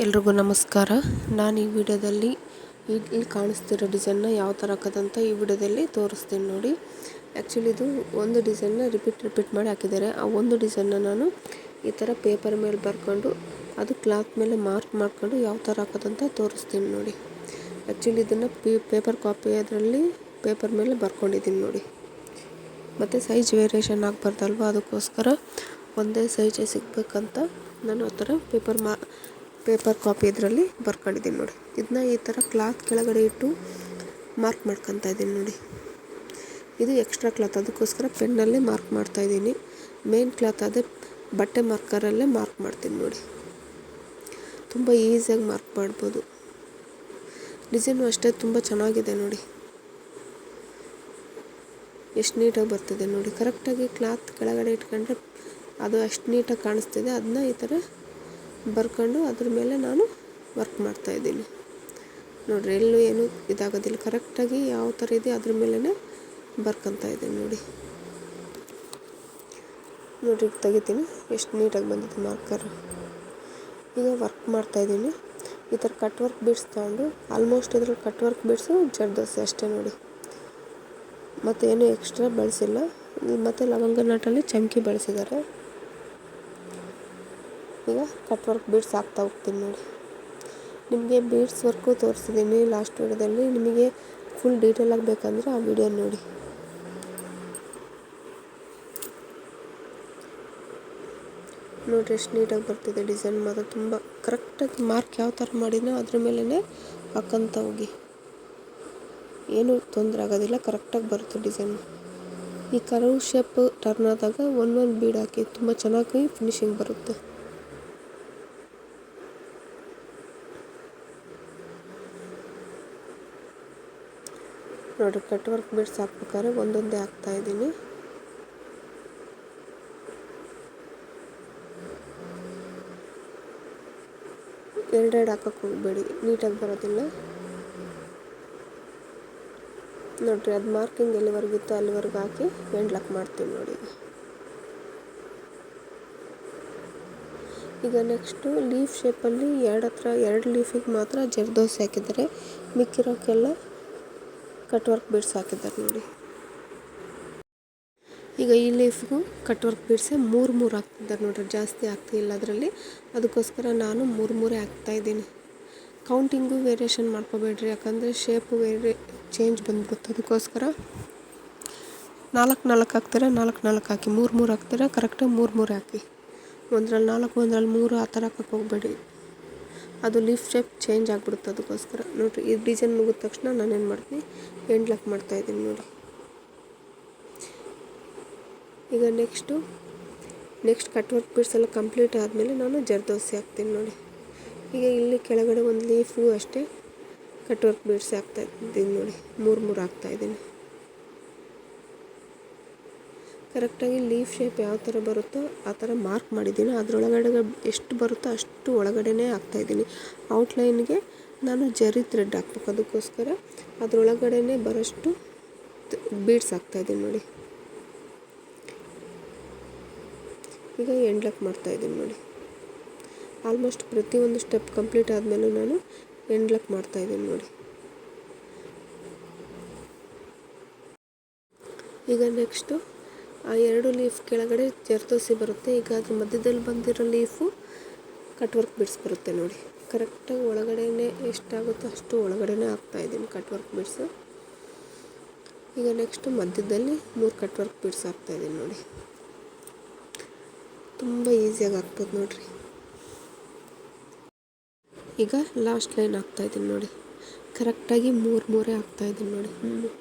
ಎಲ್ರಿಗೂ ನಮಸ್ಕಾರ. ನಾನು ಈ ವಿಡಿಯೋದಲ್ಲಿ ಇಲ್ಲಿ ಕಾಣಿಸ್ತಿರೋ ಡಿಸೈನ್ನ ಯಾವ ಥರ ಹಾಕೋದಂತ ಈ ವಿಡಿಯೋದಲ್ಲಿ ತೋರಿಸ್ತೀನಿ ನೋಡಿ. ಆ್ಯಕ್ಚುಲಿ ಇದು ಒಂದು ಡಿಸೈನ್ನ ರಿಪೀಟ್ ಮಾಡಿ ಹಾಕಿದ್ದಾರೆ. ಆ ಒಂದು ಡಿಸೈನ್ನ ನಾನು ಈ ಥರ ಪೇಪರ್ ಮೇಲೆ ಬರ್ಕೊಂಡು ಅದು ಕ್ಲಾತ್ ಮೇಲೆ ಮಾರ್ಕ್ ಮಾಡ್ಕೊಂಡು ಯಾವ ಥರ ಹಾಕೋದಂತ ತೋರಿಸ್ತೀನಿ ನೋಡಿ. ಆ್ಯಕ್ಚುಲಿ ಇದನ್ನು ಪೇಪರ್ ಕಾಪಿ ಅದರಲ್ಲಿ ಪೇಪರ್ ಮೇಲೆ ಬರ್ಕೊಂಡಿದ್ದೀನಿ ನೋಡಿ. ಮತ್ತು ಸೈಜ್ ವೇರಿಯೇಷನ್ ಆಗಬಾರ್ದಲ್ವ, ಅದಕ್ಕೋಸ್ಕರ ಒಂದೇ ಸೈಜೇ ಸಿಗಬೇಕಂತ ನಾನು ಆ ಥರ ಪೇಪರ್ ಕಾಪಿ ಇದರಲ್ಲಿ ಬರ್ಕೊಂಡಿದ್ದೀನಿ ನೋಡಿ. ಇದನ್ನ ಈ ಥರ ಕ್ಲಾತ್ ಕೆಳಗಡೆ ಇಟ್ಟು ಮಾರ್ಕ್ ಮಾಡ್ಕೊತಾ ಇದ್ದೀನಿ ನೋಡಿ. ಇದು ಎಕ್ಸ್ಟ್ರಾ ಕ್ಲಾತ್, ಅದಕ್ಕೋಸ್ಕರ ಪೆನ್ನಲ್ಲೇ ಮಾರ್ಕ್ ಮಾಡ್ತಾಯಿದ್ದೀನಿ. ಮೇನ್ ಕ್ಲಾತ್ ಅದೇ ಬಟ್ಟೆ ಮಾರ್ಕರಲ್ಲೇ ಮಾರ್ಕ್ ಮಾಡ್ತೀನಿ ನೋಡಿ. ತುಂಬ ಈಸಿಯಾಗಿ ಮಾರ್ಕ್ ಮಾಡ್ಬೋದು. ಡಿಸೈನು ಅಷ್ಟೇ ತುಂಬ ಚೆನ್ನಾಗಿದೆ ನೋಡಿ. ಎಷ್ಟು ನೀಟಾಗಿ ಬರ್ತಿದೆ ನೋಡಿ. ಕರೆಕ್ಟಾಗಿ ಕ್ಲಾತ್ ಕೆಳಗಡೆ ಇಟ್ಕೊಂಡ್ರೆ ಅದು ಅಷ್ಟು ನೀಟಾಗಿ ಕಾಣಿಸ್ತಿದೆ. ಅದನ್ನ ಈ ಥರ ಬರ್ಕೊಂಡು ಅದ್ರ ಮೇಲೆ ನಾನು ವರ್ಕ್ ಮಾಡ್ತಾಯಿದ್ದೀನಿ ನೋಡಿರಿ. ಎಲ್ಲೂ ಏನೂ ಇದಾಗೋದಿಲ್ಲ. ಕರೆಕ್ಟಾಗಿ ಯಾವ ಥರ ಇದೆ ಅದ್ರ ಮೇಲೇ ಬರ್ಕೊತಾ ಇದ್ದೀನಿ ನೋಡಿ. ನೋಡಿರಿ ತೆಗಿತೀನಿ ಎಷ್ಟು ನೀಟಾಗಿ ಬಂದಿದೆ ಮಾರ್ಕರ್. ಈಗ ವರ್ಕ್ ಮಾಡ್ತಾಯಿದ್ದೀನಿ. ಈ ಥರ ಕಟ್ ವರ್ಕ್ ಬೀಡ್ಸ್ ತಗೊಂಡು ಆಲ್ಮೋಸ್ಟ್ ಇದ್ರಲ್ಲಿ ಕಟ್ ವರ್ಕ್ ಬೀಡ್ಸು ಜರ್ದೋಸೆ ಅಷ್ಟೇ ನೋಡಿ. ಮತ್ತು ಏನೂ ಎಕ್ಸ್ಟ್ರಾ ಬಳಸಿಲ್ಲ. ಮತ್ತು ಲವಂಗ ನಟಲ್ಲಿ ಚಮಕಿ ಬಳಸಿದ್ದಾರೆ. ಈಗ ಕಟ್ ವರ್ಕ್ ಬೀಡ್ಸ್ ಹಾಕ್ತಾ ಹೋಗ್ತೀನಿ ನೋಡಿ. ನಿಮಗೆ ಬೀಡ್ಸ್ ವರ್ಕು ತೋರಿಸಿದ್ದೀನಿ ಲಾಸ್ಟ್ ವಿಡಿಯೋದಲ್ಲಿ. ನಿಮಗೆ ಫುಲ್ ಡೀಟೇಲಾಗಿ ಬೇಕಂದರೆ ಆ ವಿಡಿಯೋ ನೋಡಿ. ನೋಡಿರಿ ಎಷ್ಟು ನೀಟಾಗಿ ಬರ್ತಿದೆ ಡಿಸೈನ್. ಮಾತ್ರ ತುಂಬ ಕರೆಕ್ಟಾಗಿ ಮಾರ್ಕ್ ಯಾವ ಥರ ಮಾಡಿನೋ ಅದ್ರ ಮೇಲೇ ಹಾಕ್ಕೊಂತ ಹೋಗಿ, ಏನೂ ತೊಂದರೆ ಆಗೋದಿಲ್ಲ. ಕರೆಕ್ಟಾಗಿ ಬರುತ್ತೆ ಡಿಸೈನು. ಈ ಕರ್ವ್ ಶೇಪ್ ಟರ್ನ್ ಆದಾಗ ಒಂದೊಂದು ಬೀಡ್ ಹಾಕಿ ತುಂಬ ಚೆನ್ನಾಗಿ ಫಿನಿಶಿಂಗ್ ಬರುತ್ತೆ. ನೋಡಿರಿ ಕಟ್ ವರ್ಕ್ ಬೀಡ್ಸ್ ಹಾಕ್ಬೇಕಾದ್ರೆ ಒಂದೊಂದೇ ಹಾಕ್ತಾಯಿದ್ದೀನಿ. ಎರಡೆರಡು ಹಾಕೋಕ್ಕೆ ಹೋಗಬೇಡಿ, ನೀಟಾಗಿ ಬರೋದಿಲ್ಲ. ನೋಡಿರಿ ಅದು ಮಾರ್ಕಿಂಗ್ ಎಲ್ಲಿವರೆಗಿತ್ತು ಅಲ್ಲಿವರೆಗೆ ಹಾಕಿ ಎಂಡ್ ಲಾಕ್ ಮಾಡ್ತೀನಿ ನೋಡಿ. ಈಗ ನೆಕ್ಸ್ಟು ಲೀಫ್ ಶೇಪಲ್ಲಿ ಎರಡು ಲೀಫಿಗೆ ಮಾತ್ರ ಜರ್ದೋಸೆ ಹಾಕಿದ್ದಾರೆ. ಮಿಕ್ಕಿರೋಕ್ಕೆಲ್ಲ ಕಟ್ ವರ್ಕ್ ಬೀಡ್ಸ್ ಹಾಕಿದ್ದಾರೆ ನೋಡಿ. ಈಗ ಈ ಲೀಫ್ಗೂ ಕಟ್ ವರ್ಕ್ ಬೀಡ್ಸೇ ಮೂರು ಹಾಕ್ತಿದ್ದಾರೆ ನೋಡಿರಿ. ಜಾಸ್ತಿ ಆಗ್ತಿಲ್ಲ ಅದರಲ್ಲಿ, ಅದಕ್ಕೋಸ್ಕರ ನಾನು ಮೂರೇ ಹಾಕ್ತಾಯಿದ್ದೀನಿ. ಕೌಂಟಿಂಗು ವೇರಿಯೇಷನ್ ಮಾಡ್ಕೋಬೇಡ್ರಿ, ಯಾಕಂದರೆ ಶೇಪು ಚೇಂಜ್ ಬಂದ್ಬಿಡುತ್ತೆ. ಅದಕ್ಕೋಸ್ಕರ 4 ಹಾಕ್ತೀರಾ 4 ಹಾಕಿ, 3 ಹಾಕ್ತೀರಾ ಕರೆಕ್ಟಾಗಿ 3 ಹಾಕಿ. ಒಂದರಲ್ಲಿ 4 ಒಂದರಲ್ಲಿ 3 ಆ ಥರ ಹಾಕಕ್ಕೆ ಹೋಗಬೇಡಿ. ಅದು ಲೀಫ್ ಶೇಪ್ ಚೇಂಜ್ ಆಗಿಬಿಡುತ್ತೆ. ಅದಕ್ಕೋಸ್ಕರ ನೋಡಿರಿ ಈ ಡಿಸೈನ್ ಮುಗಿದ ತಕ್ಷಣ ನಾನೇನು ಮಾಡ್ತೀನಿ, ಎಂಡ್ ಲಾಕ್ ಮಾಡ್ತಾಯಿದ್ದೀನಿ ನೋಡಿ. ಈಗ ನೆಕ್ಸ್ಟ್ ಕಟ್ ವರ್ಕ್ ಬೀಡ್ಸ್ ಎಲ್ಲ ಕಂಪ್ಲೀಟ್ ಆದಮೇಲೆ ನಾನು ಜರ್ದೋಸೆ ಹಾಕ್ತೀನಿ ನೋಡಿ. ಈಗ ಇಲ್ಲಿ ಕೆಳಗಡೆ ಒಂದು ಲೀಫು ಅಷ್ಟೇ ಕಟ್ ವರ್ಕ್ ಬೀಡ್ಸ್ ಹಾಕ್ತಾಯಿದ್ದೀನಿ ನೋಡಿ. 3 ಹಾಕ್ತಾಯಿದ್ದೀನಿ. ಕರೆಕ್ಟಾಗಿ ಲೀಫ್ ಶೇಪ್ ಯಾವ ಥರ ಬರುತ್ತೋ ಆ ಥರ ಮಾರ್ಕ್ ಮಾಡಿದ್ದೀನಿ. ಅದರೊಳಗಡೆ ಎಷ್ಟು ಬರುತ್ತೋ ಅಷ್ಟು ಒಳಗಡೆನೇ ಹಾಕ್ತಾಯಿದ್ದೀನಿ. ಔಟ್ಲೈನ್ಗೆ ನಾನು ಜರಿ ಥ್ರೆಡ್ ಹಾಕ್ಬೇಕು, ಅದಕ್ಕೋಸ್ಕರ ಅದರೊಳಗಡೆನೇ ಬರೋಷ್ಟು ಬೀಡ್ಸ್ ಹಾಕ್ತಾಯಿದ್ದೀನಿ ನೋಡಿ. ಈಗ ಎಂಡ್ ಲಾಕ್ ಮಾಡ್ತಾಯಿದ್ದೀನಿ ನೋಡಿ. ಆಲ್ಮೋಸ್ಟ್ ಪ್ರತಿಯೊಂದು ಸ್ಟೆಪ್ ಕಂಪ್ಲೀಟ್ ಆದಮೇಲೆ ನಾನು ಎಂಡ್ ಲಾಕ್ ಮಾಡ್ತಾಯಿದ್ದೀನಿ ನೋಡಿ. ಈಗ ನೆಕ್ಸ್ಟು ಆ 2 ಲೀಫ್ ಕೆಳಗಡೆ ಜರ್ದೋಸಿ ಬರುತ್ತೆ. ಈಗ ಅದ್ರ ಮಧ್ಯದಲ್ಲಿ ಬಂದಿರೋ ಲೀಫು ಕಟ್ ವರ್ಕ್ ಬೀಡ್ಸ್ ಬರುತ್ತೆ ನೋಡಿ. ಕರೆಕ್ಟಾಗಿ ಒಳಗಡೆನೇ ಎಷ್ಟಾಗುತ್ತೋ ಅಷ್ಟು ಒಳಗಡೆನೇ ಹಾಕ್ತಾಯಿದ್ದೀನಿ ಕಟ್ ವರ್ಕ್ ಬೀಡ್ಸು. ಈಗ ನೆಕ್ಸ್ಟು ಮಧ್ಯದಲ್ಲಿ 3 ಕಟ್ ವರ್ಕ್ ಬೀಡ್ಸ್ ಹಾಕ್ತಾಯಿದ್ದೀನಿ ನೋಡಿ. ತುಂಬ ಈಸಿಯಾಗಿ ಹಾಕ್ಬೋದು ನೋಡಿರಿ. ಈಗ ಲಾಸ್ಟ್ ಲೈನ್ ಹಾಕ್ತಾಯಿದ್ದೀನಿ ನೋಡಿ. ಕರೆಕ್ಟಾಗಿ 3 ಹಾಕ್ತಾಯಿದ್ದೀನಿ ನೋಡಿ.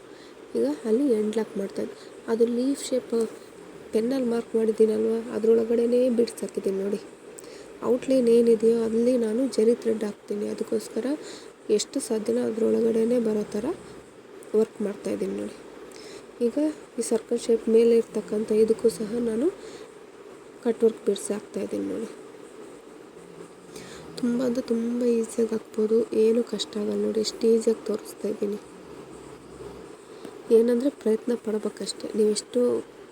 ಈಗ ಅಲ್ಲಿ ಎಂಡ್ ಲಾಕ್ ಮಾಡ್ತಾಯಿದ್ದೀನಿ. ಅದು ಲೀಫ್ ಶೇಪ್ ಪೆನ್ನಲ್ಲಿ ಮಾರ್ಕ್ ಮಾಡಿದ್ದೀನಲ್ವ, ಅದರೊಳಗಡೆನೇ ಬೀಡ್ಸ್ ಹಾಕಿದ್ದೀನಿ ನೋಡಿ. ಔಟ್ಲೈನ್ ಏನಿದೆಯೋ ಅಲ್ಲಿ ನಾನು ಜರಿ ಥ್ರೆಡ್ ಹಾಕ್ತೀನಿ. ಅದಕ್ಕೋಸ್ಕರ ಎಷ್ಟು ಸಾಧ್ಯನೋ ಅದರೊಳಗಡೆನೇ ಬರೋ ಥರ ವರ್ಕ್ ಮಾಡ್ತಾಯಿದ್ದೀನಿ ನೋಡಿ. ಈಗ ಈ ಸರ್ಕಲ್ ಶೇಪ್ ಮೇಲೆ ಇರ್ತಕ್ಕಂಥ ಇದಕ್ಕೂ ಸಹ ನಾನು ಕಟ್ ವರ್ಕ್ ಬೀಡ್ಸ್ ಹಾಕ್ತಾಯಿದ್ದೀನಿ ನೋಡಿ. ತುಂಬ ಅಂದರೆ ತುಂಬ ಈಸಿಯಾಗಿ ಹಾಕ್ಬೋದು, ಏನೂ ಕಷ್ಟ ಆಗಲ್ಲ ನೋಡಿ. ಎಷ್ಟು ಈಸಿಯಾಗಿ ತೋರಿಸ್ತಾ ಇದ್ದೀನಿ. ಏನಂದರೆ ಪ್ರಯತ್ನ ಪಡಬೇಕಷ್ಟೆ. ನೀವೆಷ್ಟು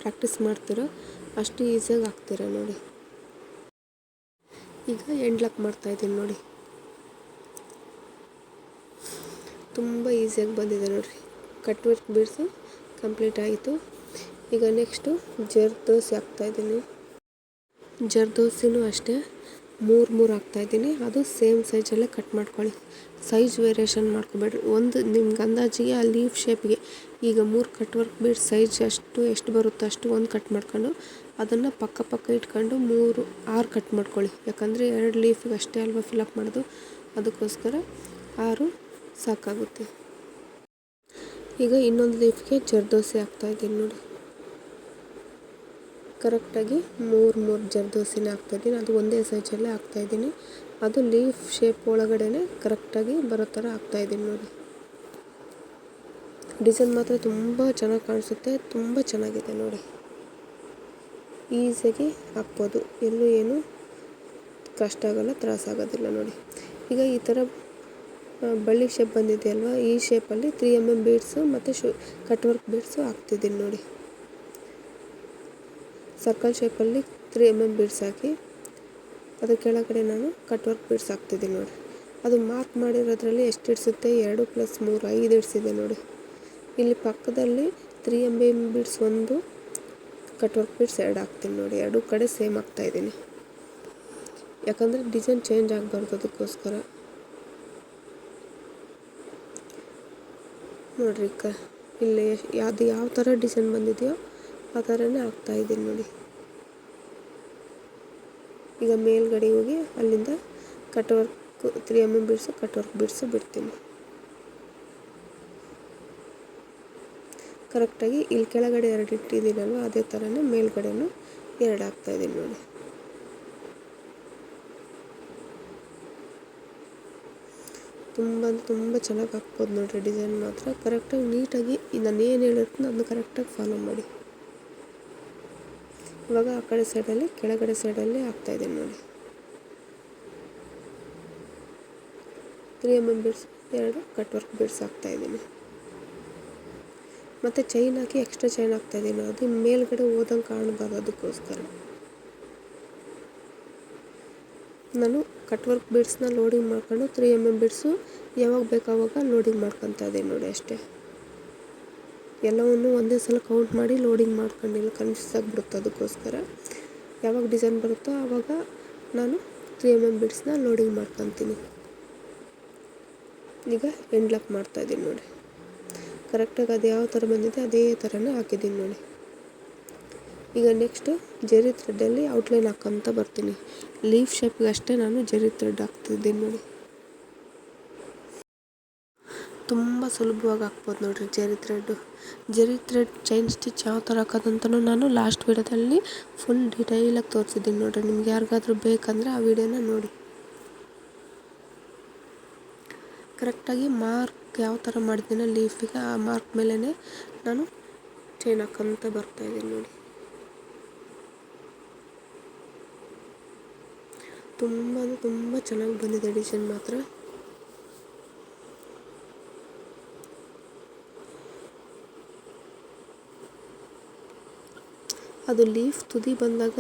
ಪ್ರಾಕ್ಟೀಸ್ ಮಾಡ್ತೀರೋ ಅಷ್ಟು ಈಸಿಯಾಗಿ ಹಾಕ್ತೀರ ನೋಡಿ. ಈಗ ಎಂಡ್ ಲಾಕ್ ಮಾಡ್ತಾಯಿದ್ದೀನಿ ನೋಡಿ. ತುಂಬ ಈಸಿಯಾಗಿ ಬಂದಿದೆ ನೋಡಿರಿ. ಕಟ್ ವರ್ಕ್ ಬೀಡ್ಸು ಕಂಪ್ಲೀಟ್ ಆಯಿತು. ಈಗ ನೆಕ್ಸ್ಟು ಜರ್ದೋಸಿ ಹಾಕ್ತಾಯಿದ್ದೀನಿ. ಜರ್ದೋಸಿನೂ ಅಷ್ಟೇ 3 ಹಾಕ್ತಾಯಿದ್ದೀನಿ. ಅದು ಸೇಮ್ ಸೈಜಲ್ಲೇ ಕಟ್ ಮಾಡ್ಕೊಳ್ಳಿ, ಸೈಜ್ ವೇರಿಯೇಷನ್ ಮಾಡ್ಕೊಬೇಡ್ರಿ. ಒಂದು ನಿಮ್ಗೆ ಅಂದಾಜಿಗೆ ಆ ಲೀಫ್ ಶೇಪ್ಗೆ ಈಗ 3 ಕಟ್ ವರ್ಕ್ ಬೀಡ್ಸ್ ಸೈಜ್ ಎಷ್ಟು ಬರುತ್ತೋ ಅಷ್ಟು ಒಂದು ಕಟ್ ಮಾಡ್ಕೊಂಡು ಅದನ್ನು ಪಕ್ಕ ಇಟ್ಕೊಂಡು 6 ಕಟ್ ಮಾಡ್ಕೊಳ್ಳಿ. ಯಾಕಂದರೆ 2 ಲೀಫಿಗೆ ಅಷ್ಟೇ ಅಲ್ವಾ ಫಿಲಪ್ ಮಾಡೋದು, ಅದಕ್ಕೋಸ್ಕರ 6 ಸಾಕಾಗುತ್ತೆ. ಈಗ ಇನ್ನೊಂದು ಲೀಫ್ಗೆ ಜರ್ದೋಸಿ ಹಾಕ್ತಾಯಿದ್ದೀನಿ ನೋಡಿ. ಕರೆಕ್ಟಾಗಿ 3 ಜರ್ದೋಸಿನ ಹಾಕ್ತಾಯಿದ್ದೀನಿ. ಅದು ಒಂದೇ ಸೈಜಲ್ಲೇ ಹಾಕ್ತಾಯಿದ್ದೀನಿ. ಅದು ಲೀಫ್ ಶೇಪ್ ಒಳಗಡೆ ಕರೆಕ್ಟಾಗಿ ಬರೋ ಥರ ಹಾಕ್ತಾಯಿದ್ದೀನಿ ನೋಡಿ. ಡಿಸೈನ್ ಮಾತ್ರ ತುಂಬ ಚೆನ್ನಾಗಿ ಕಾಣಿಸುತ್ತೆ, ತುಂಬ ಚೆನ್ನಾಗಿದೆ ನೋಡಿ. ಈಸಿಯಾಗಿ ಹಾಕ್ಬೋದು, ಎಲ್ಲೂ ಏನು ಕಷ್ಟ ಆಗೋಲ್ಲ, ತ್ರಾಸಾಗೋದಿಲ್ಲ ನೋಡಿ. ಈಗ ಈ ಥರ ಬಳ್ಳಿ ಶೇಪ್ ಬಂದಿದೆಯಲ್ವ, ಈ ಶೇಪಲ್ಲಿ 3 mm ಬೀಡ್ಸು ಮತ್ತು ಕಟ್ ವರ್ಕ್ ಬೀಡ್ಸು ಹಾಕ್ತಿದ್ದೀನಿ ನೋಡಿ. ಸರ್ಕಲ್ ಶೇಪಲ್ಲಿ 3 mm ಬೀಡ್ಸ್ ಹಾಕಿ ಅದ್ರ ಕೆಳಗಡೆ ನಾನು ಕಟ್ ವರ್ಕ್ ಬೀಡ್ಸ್ ಹಾಕ್ತಿದ್ದೀನಿ ನೋಡಿ. ಅದು ಮಾರ್ಕ್ ಮಾಡಿರೋದ್ರಲ್ಲಿ ಎಷ್ಟು ಇಡಿಸುತ್ತೆ, 2 + 3 5 ಇಡಿಸಿದೆ ನೋಡಿ. ಇಲ್ಲಿ ಪಕ್ಕದಲ್ಲಿ 3 mm beads 1, cut work beads 2 ಹಾಕ್ತೀನಿ ನೋಡಿ. 2 ಕಡೆ ಸೇಮ್ ಹಾಕ್ತಾಯಿದ್ದೀನಿ, ಯಾಕಂದರೆ ಡಿಸೈನ್ ಚೇಂಜ್ ಆಗಬಾರ್ದು, ಅದಕ್ಕೋಸ್ಕರ ನೋಡಿರಿ. ಇಲ್ಲಿ ಅದು ಯಾವ ಥರ ಡಿಸೈನ್ ಬಂದಿದೆಯೋ ಆ ಥರನೇ ಹಾಕ್ತಾಯಿದ್ದೀನಿ ನೋಡಿ. ಈಗ ಮೇಲ್ಗಡೆ ಹೋಗಿ ಅಲ್ಲಿಂದ cut work 3 mm beads cut work beads ಬಿಡ್ತೀನಿ. ಕರೆಕ್ಟಾಗಿ ಇಲ್ಲಿ ಕೆಳಗಡೆ 2 ಇಟ್ಟಿದ್ದೀನಲ್ವ, ಅದೇ ಥರನೇ ಮೇಲ್ಗಡೆನೂ 2 ಹಾಕ್ತಾಯಿದ್ದೀನಿ ನೋಡಿ. ತುಂಬ ಚೆನ್ನಾಗಿ ಹಾಕ್ಬೋದು ನೋಡಿರಿ. ಡಿಸೈನ್ ಮಾತ್ರ ಕರೆಕ್ಟಾಗಿ ನೀಟಾಗಿ ನಾನು ಏನು ಹೇಳಿರ್ತೀನಿ ಅದನ್ನು ಕರೆಕ್ಟಾಗಿ ಫಾಲೋ ಮಾಡಿ. ಇವಾಗ ಆ ಕಡೆ ಸೈಡಲ್ಲಿ ಕೆಳಗಡೆ ಸೈಡಲ್ಲಿ ಹಾಕ್ತಾಯಿದ್ದೀನಿ ನೋಡಿ. 3 mm beads 2 cut work beads ಹಾಕ್ತಾಯಿದ್ದೀನಿ. ಮತ್ತು ಚೈನ್ ಹಾಕಿ ಎಕ್ಸ್ಟ್ರಾ ಚೈನ್ ಹಾಕ್ತಾಯಿದ್ದೀನಿ, ಅದು ಮೇಲ್ಗಡೆ ಹೋದಂಗೆ ಕಾಣಬಾರ್ದು, ಅದಕ್ಕೋಸ್ಕರ ನಾನು ಕಟ್ ವರ್ಕ್ ಬೀಡ್ಸ್ನ ಲೋಡಿಂಗ್ ಮಾಡ್ಕೊಂಡು 3 mm ಬೀಡ್ಸು ಯಾವಾಗ ಬೇಕಾವಾಗ ಲೋಡಿಂಗ್ ಮಾಡ್ಕೊತಾ ಇದ್ದೀನಿ ನೋಡಿ. ಅಷ್ಟೇ, ಎಲ್ಲವನ್ನು ಒಂದೇ ಸಲ ಕೌಂಟ್ ಮಾಡಿ ಲೋಡಿಂಗ್ ಮಾಡ್ಕೊಂಡಿಲ್ಲ, ಕನ್ಫ್ಯೂಸ್ ಆಗಿಬಿಡುತ್ತೆ. ಅದಕ್ಕೋಸ್ಕರ ಯಾವಾಗ ಡಿಸೈನ್ ಬರುತ್ತೋ ಆವಾಗ ನಾನು 3 mm ಬೀಡ್ಸ್ನ ಲೋಡಿಂಗ್ ಮಾಡ್ಕೊತೀನಿ. ಈಗ ಎಂಡ್ ಲಾಕ್ ಮಾಡ್ತಾಯಿದ್ದೀನಿ ನೋಡಿ. ಕರೆಕ್ಟಾಗಿ ಅದು ಯಾವ ಥರ ಬಂದಿದೆ ಅದೇ ಥರನೇ ಹಾಕಿದ್ದೀನಿ ನೋಡಿ. ಈಗ ನೆಕ್ಸ್ಟು ಜರಿ ಥ್ರೆಡ್ಡಲ್ಲಿ ಔಟ್ಲೈನ್ ಹಾಕ್ಕೊಂತ ಬರ್ತೀನಿ. ಲೀಫ್ ಶೇಪ್ಗೆ ಅಷ್ಟೇ ನಾನು ಜರಿ ಥ್ರೆಡ್ ಹಾಕ್ತಿದ್ದೀನಿ ನೋಡಿ. ತುಂಬ ಸುಲಭವಾಗಿ ಹಾಕ್ಬೋದು ನೋಡಿರಿ ಜರಿ ಥ್ರೆಡ್ ಚೈನ್ ಸ್ಟಿಚ್ ಯಾವ ಥರ ಹಾಕೋದಂತಲೂ ನಾನು ಲಾಸ್ಟ್ ವೀಡಿಯೋದಲ್ಲಿ ಫುಲ್ ಡೀಟೇಲಾಗಿ ತೋರಿಸಿದ್ದೀನಿ ನೋಡಿರಿ. ನಿಮ್ಗೆ ಯಾರಿಗಾದ್ರೂ ಬೇಕಂದರೆ ಆ ವಿಡಿಯೋನ ನೋಡಿ. ಕರೆಕ್ಟಾಗಿ ಮಾರ್ಕ್ ಯಾವ ಥರ ಮಾಡಿದ್ದೀನೋ ಲೀಫಿಗೆ ಆ ಮಾರ್ಕ್ ಮೇಲೇ ನಾನು ಚೈನ್ ಹಾಕ್ಕೊಂತ ಬರ್ತಾಯಿದ್ದೀನಿ ನೋಡಿ. ತುಂಬ ಚೆನ್ನಾಗಿ ಬಂದಿದೆ ಡಿಸೈನ್ ಮಾತ್ರ. ಅದು ಲೀಫ್ ತುದಿ ಬಂದಾಗ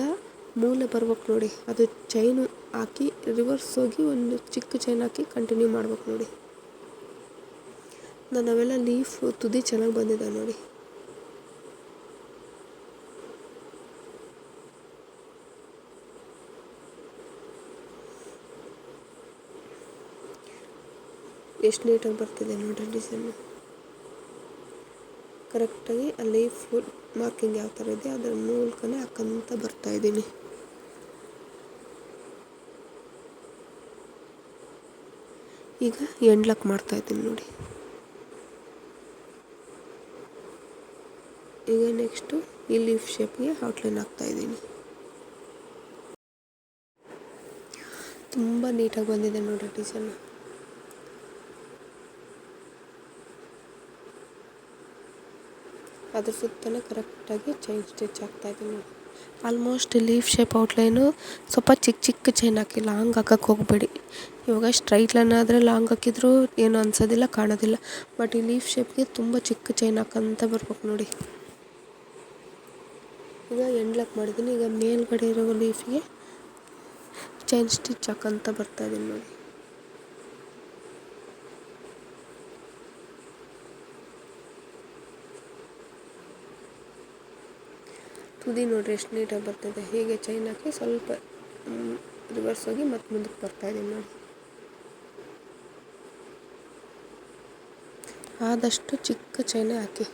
ಮೂಲೆ ಬರ್ಬೇಕು ನೋಡಿ, ಅದು ಚೈನು ಹಾಕಿ ರಿವರ್ಸ್ ಹೋಗಿ ಒಂದು ಚಿಕ್ಕ ಚೈನ್ ಹಾಕಿ ಕಂಟಿನ್ಯೂ ಮಾಡ್ಬೇಕು ನೋಡಿ. ಅವೆಲ್ಲ ಲೀಫ್ ತುದಿ ಚೆನ್ನಾಗಿ ಬಂದಿದೆ ನೋಡಿ. ಎಷ್ಟು ನೀಟಾಗಿ ಬರ್ತಿದೆ ನೋಡಿರಿ ಡಿಸೈನು. ಕರೆಕ್ಟಾಗಿ ಆ ಲೀಫ್ ಮಾರ್ಕಿಂಗ್ ಯಾವ ಥರ ಇದೆ ಅದರ ಮೂಲಕನೇ ಹಾಕ್ಕೊಂತ ಬರ್ತಾಯಿದ್ದೀನಿ. ಈಗ ಎಂಡ್ ಲಾಕ್ ಮಾಡ್ತಾಯಿದ್ದೀನಿ ನೋಡಿ. ಈಗ ನೆಕ್ಸ್ಟು ಈ ಲೀಫ್ ಶೇಪ್ಗೆ ಔಟ್ಲೈನ್ ಹಾಕ್ತಾಯಿದ್ದೀನಿ. ತುಂಬ ನೀಟಾಗಿ ಬಂದಿದೆ ನೋಡಿ ಡಿಸೈನು. ಅದ್ರ ಸುತ್ತಲೂ ಕರೆಕ್ಟಾಗಿ ಚೈನ್ ಸ್ಟಿಚ್ ಹಾಕ್ತಾಯಿದ್ದೀನಿ ನೋಡಿ. ಆಲ್ಮೋಸ್ಟ್ ಲೀಫ್ ಶೇಪ್ ಔಟ್ಲೈನು ಸ್ವಲ್ಪ ಚಿಕ್ಕ ಚೈನ್ ಹಾಕಿ ಲಾಂಗ್ ಹಾಕಕ್ಕೆ ಹೋಗಬೇಡಿ. ಇವಾಗ ಸ್ಟ್ರೈಟ್ ಲೈನ್ ಆದರೆ ಲಾಂಗ್ ಹಾಕಿದ್ರೂ ಏನು ಅನ್ಸೋದಿಲ್ಲ, ಕಾಣೋದಿಲ್ಲ. ಬಟ್ ಈ ಲೀಫ್ ಶೇಪ್ಗೆ ತುಂಬ ಚಿಕ್ಕ ಚೈನ್ ಹಾಕಂತ ಬರ್ಬೇಕು ನೋಡಿ. ಈಗ ಎಂಡ್ ಲಾಕ್ ಮಾಡಿದ್ದೀನಿ. ಈಗ ಮೇಲ್ಗಡೆ ಇರೋ ಲೀಫಿಗೆ ಚೈನ್ ಸ್ಟಿಚ್ ಹಾಕಂತ ಬರ್ತಾಯಿದ್ದೀನಿ ನೋಡಿ. ತುದಿ ನೋಡಿರಿ ಎಷ್ಟು ನೀಟಾಗಿ ಬರ್ತಿದೆ. ಹೀಗೆ ಚೈನ್ ಹಾಕಿ ಸ್ವಲ್ಪ ರಿವರ್ಸ್ ಹೋಗಿ ಮತ್ತೆ ಮುಂದಕ್ಕೆ ಬರ್ತಾಯಿದ್ದೀನಿ ನೋಡಿ. ಆದಷ್ಟು ಚಿಕ್ಕ ಚೈನೇ ಹಾಕಿ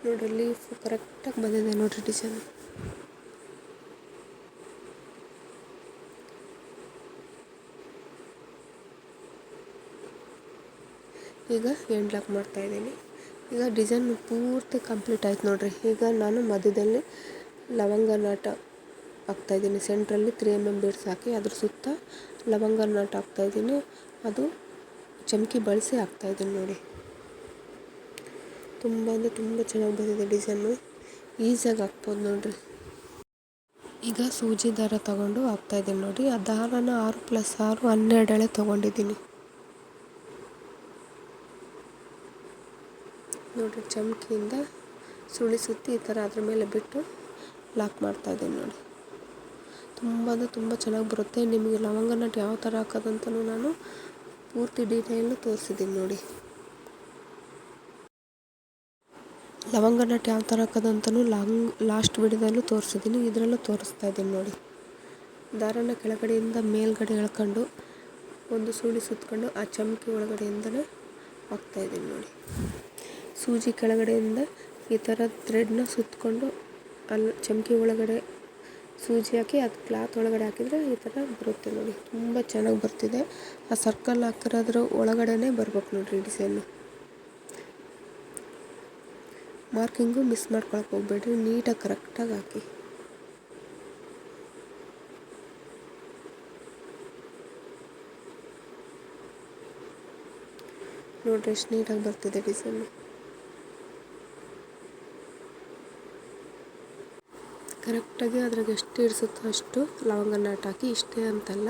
ನೋಡಿರಿ. ಲೀಫ್ ಕರೆಕ್ಟಾಗಿ ಬಂದಿದೆ ನೋಡಿರಿ ಡಿಸೈನ್. ಈಗ ಎಂಡ್ ಲಾಕ್ ಮಾಡ್ತಾಯಿದ್ದೀನಿ. ಈಗ ಡಿಸೈನ್ ಪೂರ್ತಿ ಕಂಪ್ಲೀಟ್ ಆಯ್ತು ನೋಡಿರಿ. ಈಗ ನಾನು ಮಧ್ಯದಲ್ಲಿ ಲವಂಗ ನಾಟ ಹಾಕ್ತಾಯಿದ್ದೀನಿ. ಸೆಂಟ್ರಲ್ಲಿ 3mm ಬೀಡ್ಸ್ ಹಾಕಿ ಅದ್ರ ಸುತ್ತ ಲವಂಗ ನಾಟ ಹಾಕ್ತಾಯಿದ್ದೀನಿ. ಅದು ಚಮಕಿ ಬಳಸಿ ಹಾಕ್ತಾಯಿದ್ದೀನಿ ನೋಡಿ. ತುಂಬ ಅಂದರೆ ತುಂಬ ಚೆನ್ನಾಗಿ ಬಂದಿದೆ ಡಿಸೈನು. ಈಸಿಯಾಗಿ ಹಾಕ್ಬೋದು ನೋಡಿರಿ. ಈಗ ಸೂಜಿ ದಾರ ತೊಗೊಂಡು ಹಾಕ್ತಾಯಿದ್ದೀನಿ ನೋಡಿ. ಆ ದಾರನ 6+6 12 ಎಳೆ ತೊಗೊಂಡಿದ್ದೀನಿ ನೋಡಿರಿ. ಚಮಕಿಯಿಂದ ಸುಳಿ ಸುತ್ತಿ ಈ ಥರ ಅದ್ರ ಮೇಲೆ ಬಿಟ್ಟು ಲಾಕ್ ಮಾಡ್ತಾಯಿದ್ದೀನಿ ನೋಡಿ. ತುಂಬ ಅಂದರೆ ತುಂಬ ಚೆನ್ನಾಗಿ ಬರುತ್ತೆ. ನಿಮಗೆ ಲವಂಗ ನಟ್ ಯಾವ ಥರ ಹಾಕೋದಂತಲೂ ನಾನು ಪೂರ್ತಿ ಡೀಟೇಲ್ನು ತೋರಿಸಿದ್ದೀನಿ ನೋಡಿ. ಲವಂಗ ನಟ್ ಯಾವ ಥರ ಹಾಕೋದಂತಲೂ ಲಾಸ್ಟ್ ವಿಡಿಯೋದಲ್ಲೂ ತೋರಿಸಿದ್ದೀನಿ, ಇದರಲ್ಲೂ ತೋರಿಸ್ತಾ ಇದ್ದೀನಿ ನೋಡಿ. ದಾರನ ಕೆಳಗಡೆಯಿಂದ ಮೇಲ್ಗಡೆ ಎಳ್ಕೊಂಡು ಒಂದು ಸುಳಿ ಸುತ್ಕೊಂಡು ಆ ಚಮಕಿ ಒಳಗಡೆಯಿಂದಲೇ ಹಾಕ್ತಾಯಿದ್ದೀನಿ ನೋಡಿ. ಸೂಜಿ ಕೆಳಗಡೆಯಿಂದ ಈ ಥರ ಥ್ರೆಡ್ನ ಸುತ್ತಕೊಂಡು ಅಲ್ಲಿ ಚಮಕಿ ಒಳಗಡೆ ಸೂಜಿ ಹಾಕಿ ಅದು ಕ್ಲಾತ್ ಒಳಗಡೆ ಹಾಕಿದರೆ ಈ ಥರ ಬರುತ್ತೆ ನೋಡಿ. ತುಂಬ ಚೆನ್ನಾಗಿ ಬರ್ತಿದೆ. ಆ ಸರ್ಕಲ್ ಹಾಕಿರೋದ್ರ ಒಳಗಡೆನೇ ಬರ್ಬೇಕು ನೋಡಿರಿ ಡಿಸೈನು. ಮಾರ್ಕಿಂಗು ಮಿಸ್ ಮಾಡ್ಕೊಳಕ್ಕೆ ಹೋಗ್ಬೇಡ್ರಿ, ನೀಟಾಗಿ ಕರೆಕ್ಟಾಗಿ ಹಾಕಿ ನೋಡಿರಿ ಎಷ್ಟು ನೀಟಾಗಿ ಬರ್ತಿದೆ ಡಿಸೈನು. ಕರೆಕ್ಟಾಗಿ ಅದ್ರಾಗೆ ಎಷ್ಟು ಇಡಿಸುತ್ತೋ ಅಷ್ಟು ಲವಂಗ ನಾಟ್ ಹಾಕಿ. ಇಷ್ಟೇ ಅಂತಲ್ಲ,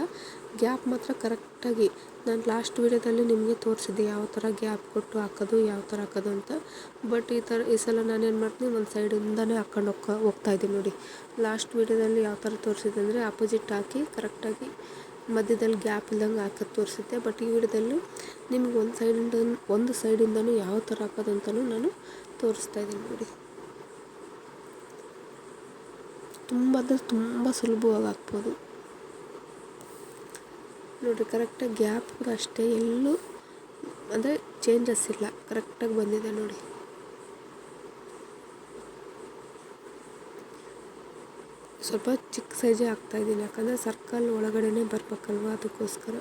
ಗ್ಯಾಪ್ ಮಾತ್ರ ಕರೆಕ್ಟಾಗಿ ನಾನು ಲಾಸ್ಟ್ ವೀಡಿಯೋದಲ್ಲಿ ನಿಮಗೆ ತೋರಿಸಿದ್ದೆ ಯಾವ ಥರ ಗ್ಯಾಪ್ ಕೊಟ್ಟು ಹಾಕೋದು, ಯಾವ ಥರ ಹಾಕೋದು ಅಂತ. ಬಟ್ ಈ ಸಲ ನಾನೇನು ಮಾಡ್ತೀನಿ, ಒಂದು ಸೈಡಿಂದನೇ ಹಾಕ್ಕೊಂಡು ಹೋಗ್ತಾಯಿದ್ದೀನಿ ನೋಡಿ. ಲಾಸ್ಟ್ ವೀಡಿಯೋದಲ್ಲಿ ಯಾವ ಥರ ತೋರಿಸಿದ್ದೆ ಅಂದರೆ ಆಪೋಸಿಟ್ ಹಾಕಿ ಕರೆಕ್ಟಾಗಿ ಮಧ್ಯದಲ್ಲಿ ಗ್ಯಾಪ್ ಇಲ್ದಂಗೆ ಹಾಕೋದು ತೋರಿಸಿದ್ದೆ. ಬಟ್ ಈ ವಿಡಿಯೋದಲ್ಲಿ ನಿಮ್ಗೆ ಒಂದು ಸೈಡಿಂದನೂ ಯಾವ ಥರ ಹಾಕೋದು ಅಂತಲೂ ನಾನು ತೋರಿಸ್ತಾಯಿದ್ದೀನಿ ನೋಡಿ. ತುಂಬ ಅಂದರೆ ತುಂಬ ಸುಲಭವಾಗಿ ಹಾಕ್ಬೋದು ನೋಡಿರಿ. ಕರೆಕ್ಟಾಗಿ ಗ್ಯಾಪ್ ಕೂಡ ಅಷ್ಟೇ, ಎಲ್ಲೂ ಅಂದರೆ ಚೇಂಜಸ್ ಇಲ್ಲ, ಕರೆಕ್ಟಾಗಿ ಬಂದಿದೆ ನೋಡಿ. ಸ್ವಲ್ಪ ಚಿಕ್ಕ ಸೈಜೇ ಹಾಕ್ತಾಯಿದ್ದೀನಿ, ಯಾಕಂದರೆ ಸರ್ಕಲ್ ಒಳಗಡೆನೇ ಬರ್ಬೇಕಲ್ವ, ಅದಕ್ಕೋಸ್ಕರ.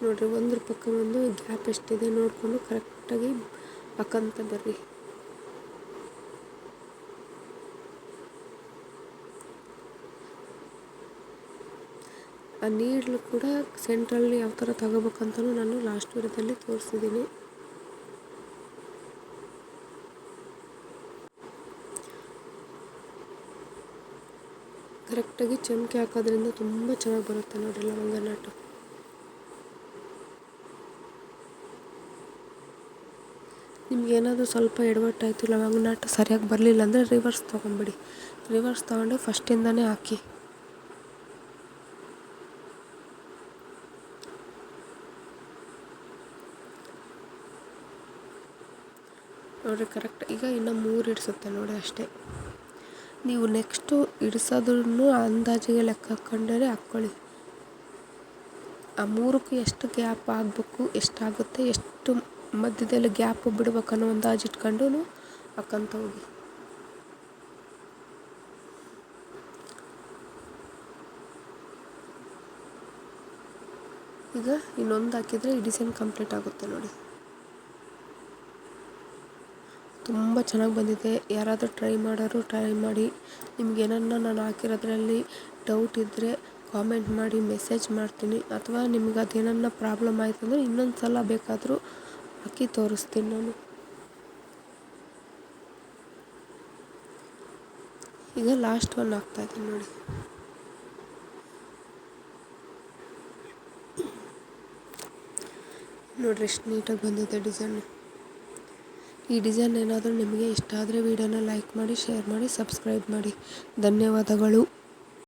ನೋಡಿರಿ, ಒಂದ್ರ ಪಕ್ಕ ಒಂದು ಗ್ಯಾಪ್ ಎಷ್ಟಿದೆ ನೋಡಿಕೊಂಡು ಕರೆಕ್ಟಾಗಿ ಹಾಕಂತ ಬರ್ರಿ. ಆ ನೀಡ್ಲು ಕೂಡ ಸೆಂಟ್ರಲ್ಲಿ ಯಾವ ಥರ ತಗೋಬೇಕಂತಲೂ ನಾನು ಲಾಸ್ಟ್ ವಿಡಿಯೋದಲ್ಲಿ ತೋರಿಸಿದ್ದೀನಿ. ಕರೆಕ್ಟಾಗಿ ಚಮಕಿ ಹಾಕೋದ್ರಿಂದ ತುಂಬ ಚೆನ್ನಾಗಿ ಬರುತ್ತೆ ನೋಡಿರಿ ಲವಂಗ ನಾಟು. ನಿಮ್ಗೇನಾದರೂ ಸ್ವಲ್ಪ ಎಡವಟ್ಟಾಯಿತು, ಲವಂಗ ನಾಟು ಸರಿಯಾಗಿ ಬರಲಿಲ್ಲ ಅಂದರೆ ರಿವರ್ಸ್ ತೊಗೊಂಬಿಡಿ. ರಿವರ್ಸ್ ತೊಗೊಂಡು ಫಸ್ಟಿಂದನೇ ಹಾಕಿ. ನೋಡಿರಿ ಕರೆಕ್ಟ್. ಈಗ ಇನ್ನೂ 3 ಇಡಿಸುತ್ತೆ ನೋಡಿ ಅಷ್ಟೇ. ನೀವು ನೆಕ್ಸ್ಟು ಇಡಿಸೋದ್ರೂ ಅಂದಾಜಿಗೆ ಲೆಕ್ಕ ಹಾಕ್ಕೊಂಡೇ ಹಾಕ್ಕೊಳ್ಳಿ. ಆ 3ಕ್ಕೂ ಎಷ್ಟು ಗ್ಯಾಪ್ ಆಗಬೇಕು, ಎಷ್ಟಾಗುತ್ತೆ, ಎಷ್ಟು ಮಧ್ಯದಲ್ಲಿ ಗ್ಯಾಪ್ ಬಿಡ್ಬೇಕನ್ನೋ ಅಂದಾಜು ಇಟ್ಕೊಂಡು ಹಾಕ್ಕಂತ ಹೋಗಿ. ಈಗ ಇನ್ನೊಂದು ಹಾಕಿದರೆ ಈ ಡಿಸೈನ್ ಕಂಪ್ಲೀಟ್ ಆಗುತ್ತೆ ನೋಡಿ. ತುಂಬ ಚೆನ್ನಾಗಿ ಬಂದಿದೆ. ಯಾರಾದರೂ ಟ್ರೈ ಮಾಡೋರು ಟ್ರೈ ಮಾಡಿ. ನಿಮ್ಗೇನನ್ನ ನಾನು ಹಾಕಿರೋದ್ರಲ್ಲಿ ಡೌಟ್ ಇದ್ದರೆ ಕಾಮೆಂಟ್ ಮಾಡಿ, ಮೆಸೇಜ್ ಮಾಡ್ತೀನಿ. ಅಥವಾ ನಿಮ್ಗೆ ಅದೇನನ್ನ ಪ್ರಾಬ್ಲಮ್ ಆಯಿತು ಅಂದರೆ ಇನ್ನೊಂದು ಸಲ ಬೇಕಾದರೂ ಹಾಕಿ ತೋರಿಸ್ತೀನಿ ನಾನು. ಈಗ ಲಾಸ್ಟ್ ಒನ್ ಹಾಕ್ತಾಯಿದ್ದೀನಿ ನೋಡಿ. ನೋಡಿರಿ ಎಷ್ಟು ನೀಟಾಗಿ ಬಂದಿದೆ ಡಿಸೈನು. ಈ ಡಿಸೈನ್ ಏನಾದರೂ ನಿಮಗೆ ಇಷ್ಟ ಆದರೆ ವಿಡಿಯೋನ ಲೈಕ್ ಮಾಡಿ, ಶೇರ್ ಮಾಡಿ, ಸಬ್ಸ್ಕ್ರೈಬ್ ಮಾಡಿ. ಧನ್ಯವಾದಗಳು.